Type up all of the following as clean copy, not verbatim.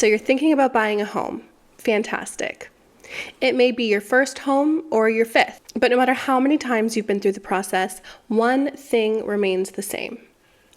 So you're thinking about buying a home. Fantastic. It may be your first home or your fifth, but no matter how many times you've been through the process, one thing remains the same.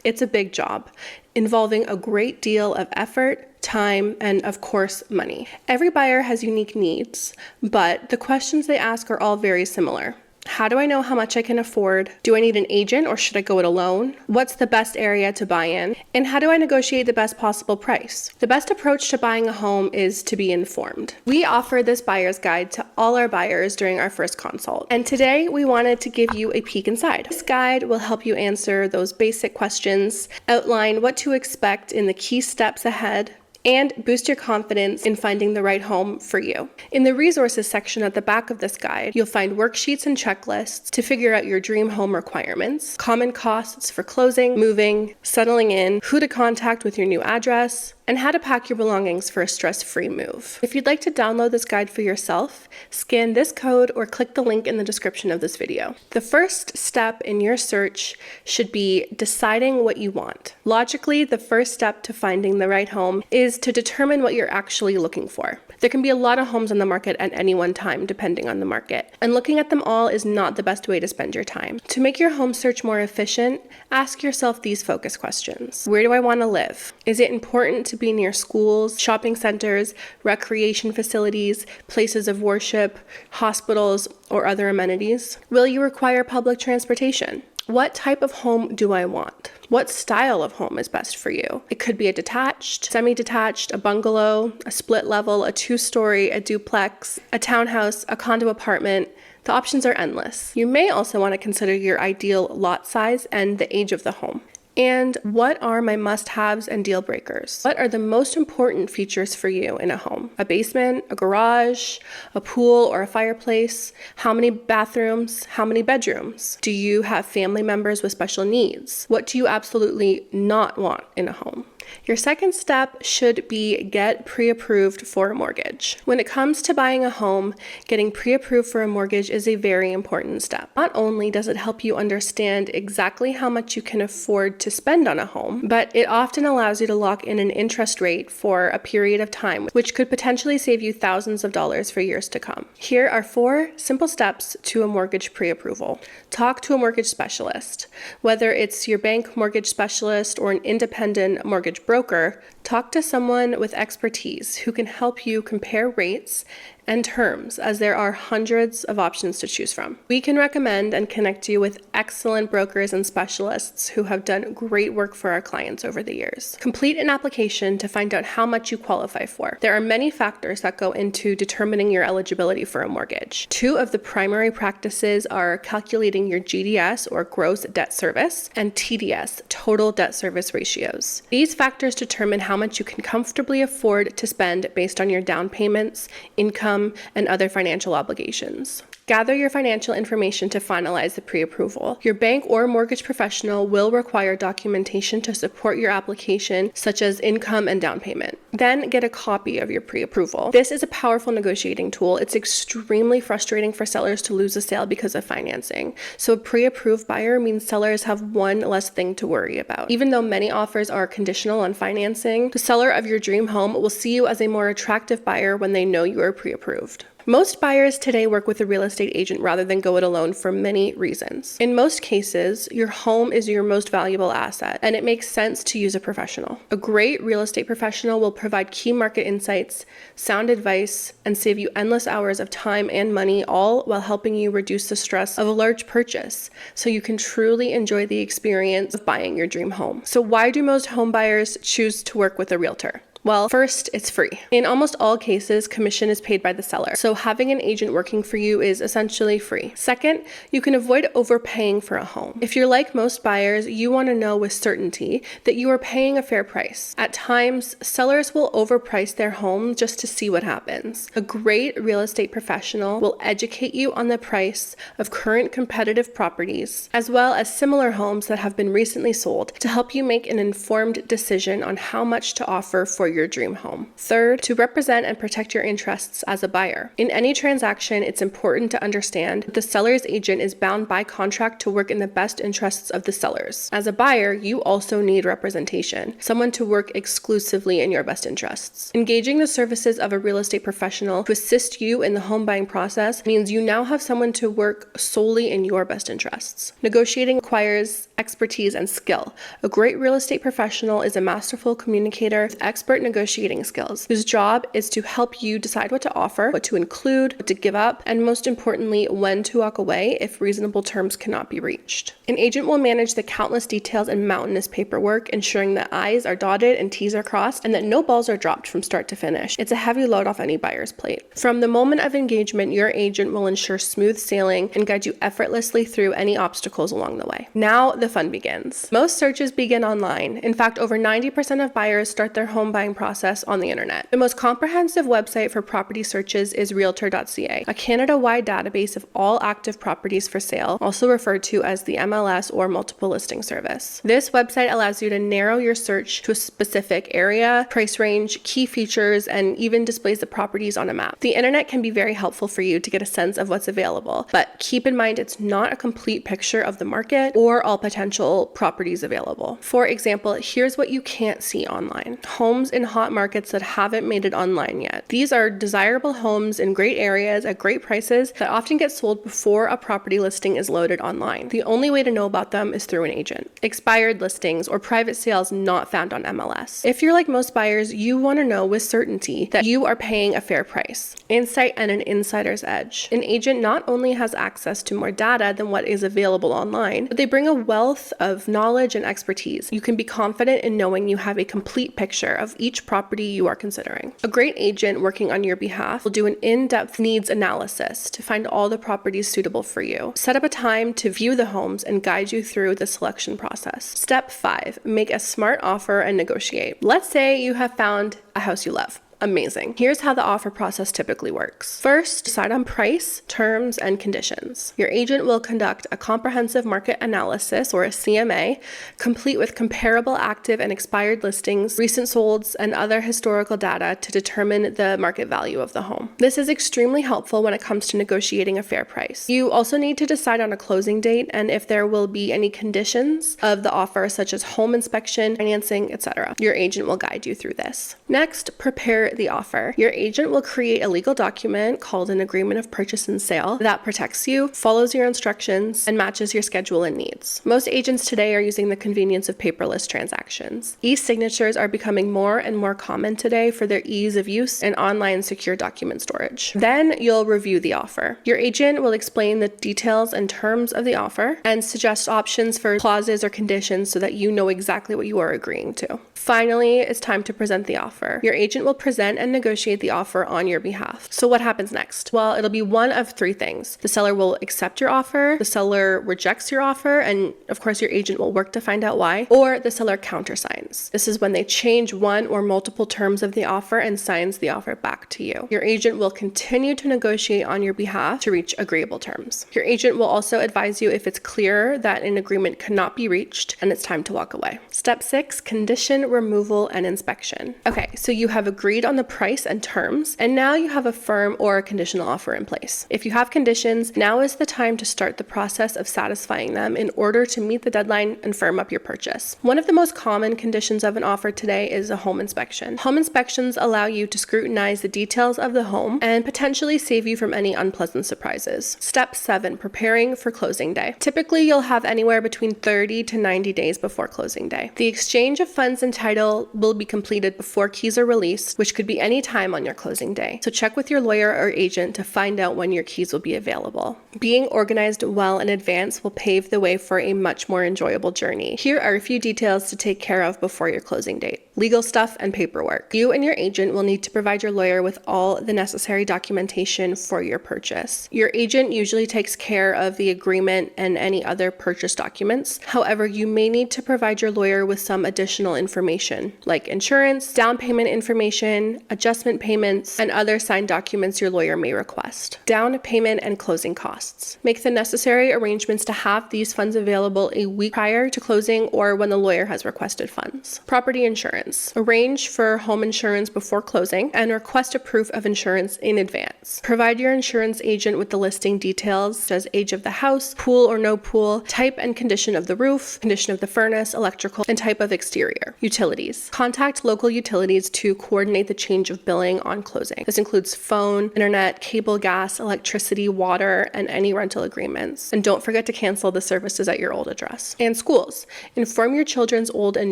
It's a big job, involving a great deal of effort, time, and of course, money. Every buyer has unique needs, but the questions they ask are all very similar. How do I know how much I can afford? Do I need an agent or should I go it alone? What's the best area to buy in? And how do I negotiate the best possible price? The best approach to buying a home is to be informed. We offer this buyer's guide to all our buyers during our first consult. And today we wanted to give you a peek inside. This guide will help you answer those basic questions, outline what to expect in the key steps ahead, and boost your confidence in finding the right home for you. In the resources section at the back of this guide, you'll find worksheets and checklists to figure out your dream home requirements, common costs for closing, moving, settling in, who to contact with your new address, and how to pack your belongings for a stress-free move. If you'd like to download this guide for yourself, scan this code or click the link in the description of this video. The first step in your search should be deciding what you want. Logically, the first step to finding the right home is to determine what you're actually looking for. There can be a lot of homes on the market at any one time, depending on the market, and looking at them all is not the best way to spend your time. To make your home search more efficient, ask yourself these focus questions. Where do I want to live? Is it important to be near schools, shopping centers, recreation facilities, places of worship, hospitals, or other amenities? Will you require public transportation? What type of home do I want? What style of home is best for you? It could be a detached, semi-detached, a bungalow, a split level, a two-story, a duplex, a townhouse, a condo apartment. The options are endless. You may also want to consider your ideal lot size and the age of the home. And what are my must-haves and deal breakers? What are the most important features for you in a home? A basement, a garage, a pool, or a fireplace? How many bathrooms? How many bedrooms? Do you have family members with special needs? What do you absolutely not want in a home? Your second step should be get pre-approved for a mortgage. When it comes to buying a home, getting pre-approved for a mortgage is a very important step. Not only does it help you understand exactly how much you can afford to spend on a home, but it often allows you to lock in an interest rate for a period of time, which could potentially save you thousands of dollars for years to come. Here are 4 simple steps to a mortgage pre-approval. Talk to a mortgage specialist. Whether it's your bank mortgage specialist or an independent mortgage broker, talk to someone with expertise who can help you compare rates and terms, as there are hundreds of options to choose from. We can recommend and connect you with excellent brokers and specialists who have done great work for our clients over the years. Complete an application to find out how much you qualify for. There are many factors that go into determining your eligibility for a mortgage. 2 of the primary practices are calculating your GDS, or gross debt service, and TDS, total debt service ratios. These factors determine how much you can comfortably afford to spend based on your down payments, income, and other financial obligations. Gather your financial information to finalize the pre-approval. Your bank or mortgage professional will require documentation to support your application, such as income and down payment. Then get a copy of your pre-approval. This is a powerful negotiating tool. It's extremely frustrating for sellers to lose a sale because of financing. So a pre-approved buyer means sellers have one less thing to worry about. Even though many offers are conditional on financing, the seller of your dream home will see you as a more attractive buyer when they know you are pre-approved. Most buyers today work with a real estate agent rather than go it alone for many reasons. In most cases, your home is your most valuable asset, and it makes sense to use a professional. A great real estate professional will provide key market insights, sound advice, and save you endless hours of time and money, all while helping you reduce the stress of a large purchase, so you can truly enjoy the experience of buying your dream home. So why do most home buyers choose to work with a realtor? Well, first, it's free. In almost all cases, commission is paid by the seller, so having an agent working for you is essentially free. Second, you can avoid overpaying for a home. If you're like most buyers, you want to know with certainty that you are paying a fair price. At times, sellers will overprice their home just to see what happens. A great real estate professional will educate you on the price of current competitive properties, as well as similar homes that have been recently sold, to help you make an informed decision on how much to offer for your dream home. Third, to represent and protect your interests as a buyer. In any transaction, it's important to understand that the seller's agent is bound by contract to work in the best interests of the sellers. As a buyer, you also need representation, someone to work exclusively in your best interests. Engaging the services of a real estate professional to assist you in the home buying process means you now have someone to work solely in your best interests. Negotiating requires expertise and skill. A great real estate professional is a masterful communicator with expert negotiating skills, whose job is to help you decide what to offer, what to include, what to give up, and most importantly, when to walk away if reasonable terms cannot be reached. An agent will manage the countless details and mountainous paperwork, ensuring that I's are dotted and T's are crossed, and that no balls are dropped from start to finish. It's a heavy load off any buyer's plate. From the moment of engagement, your agent will ensure smooth sailing and guide you effortlessly through any obstacles along the way. Now the fun begins. Most searches begin online. In fact, over 90% of buyers start their home buying process on the internet. The most comprehensive website for property searches is Realtor.ca, a Canada-wide database of all active properties for sale, also referred to as the MLS or multiple listing service. This website allows you to narrow your search to a specific area, price range, key features, and even displays the properties on a map. The internet can be very helpful for you to get a sense of what's available, but keep in mind it's not a complete picture of the market or all potential properties available. For example, here's what you can't see online. Homes in hot markets that haven't made it online yet. These are desirable homes in great areas at great prices that often get sold before a property listing is loaded online. The only way to know about them is through an agent. Expired listings or private sales not found on MLS. If you're like most buyers, you want to know with certainty that you are paying a fair price. Insight and an insider's edge. An agent not only has access to more data than what is available online, but they bring a wealth of knowledge and expertise. You can be confident in knowing you have a complete picture of each property you are considering. A great agent working on your behalf will do an in-depth needs analysis to find all the properties suitable for you. Set up a time to view the homes and guide you through the selection process. Step 5, make a smart offer and negotiate. Let's say you have found a house you love. Amazing. Here's how the offer process typically works. First, decide on price, terms, and conditions. Your agent will conduct a comprehensive market analysis, or a CMA, complete with comparable active and expired listings, recent solds, and other historical data to determine the market value of the home. This is extremely helpful when it comes to negotiating a fair price. You also need to decide on a closing date and if there will be any conditions of the offer, such as home inspection, financing, etc. Your agent will guide you through this. Next, prepare the offer. Your agent will create a legal document called an agreement of purchase and sale that protects you, follows your instructions, and matches your schedule and needs. Most agents today are using the convenience of paperless transactions. E-signatures are becoming more and more common today for their ease of use and online secure document storage. Then you'll review the offer. Your agent will explain the details and terms of the offer and suggest options for clauses or conditions so that you know exactly what you are agreeing to. Finally, it's time to present the offer. Your agent will present and negotiate the offer on your behalf. So what happens next? Well, it'll be one of 3 things. The seller will accept your offer, the seller rejects your offer, and of course your agent will work to find out why, or the seller countersigns. This is when they change one or multiple terms of the offer and signs the offer back to you. Your agent will continue to negotiate on your behalf to reach agreeable terms. Your agent will also advise you if it's clear that an agreement cannot be reached and it's time to walk away. Step 6, condition removal and inspection. Okay, so you have agreed on the price and terms, and now you have a firm or a conditional offer in place. If you have conditions, now is the time to start the process of satisfying them in order to meet the deadline and firm up your purchase. One of the most common conditions of an offer today is a home inspection. Home inspections allow you to scrutinize the details of the home and potentially save you from any unpleasant surprises. Step 7, preparing for closing day. Typically, you'll have anywhere between 30 to 90 days before closing day. The exchange of funds and title will be completed before keys are released, which could be any time on your closing day. So check with your lawyer or agent to find out when your keys will be available. Being organized well in advance will pave the way for a much more enjoyable journey. Here are a few details to take care of before your closing date. Legal stuff and paperwork. You and your agent will need to provide your lawyer with all the necessary documentation for your purchase. Your agent usually takes care of the agreement and any other purchase documents. However, you may need to provide your lawyer with some additional information information like insurance, down payment information, adjustment payments, and other signed documents your lawyer may request. Down payment and closing costs. Make the necessary arrangements to have these funds available a week prior to closing or when the lawyer has requested funds. Property insurance. Arrange for home insurance before closing and request a proof of insurance in advance. Provide your insurance agent with the listing details such as age of the house, pool or no pool, type and condition of the roof, condition of the furnace, electrical, and type of exterior. Utilities. Contact local utilities to coordinate the change of billing on closing. This includes phone, internet, cable, gas, electricity, water, and any rental agreements. And don't forget to cancel the services at your old address. And schools. Inform your children's old and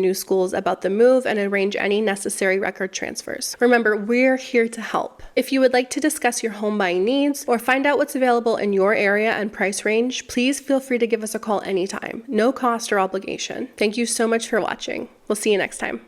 new schools about the move and arrange any necessary record transfers. Remember, we're here to help. If you would like to discuss your home buying needs or find out what's available in your area and price range, please feel free to give us a call anytime. No cost or obligation. Thank you so much for watching. We'll see you next time.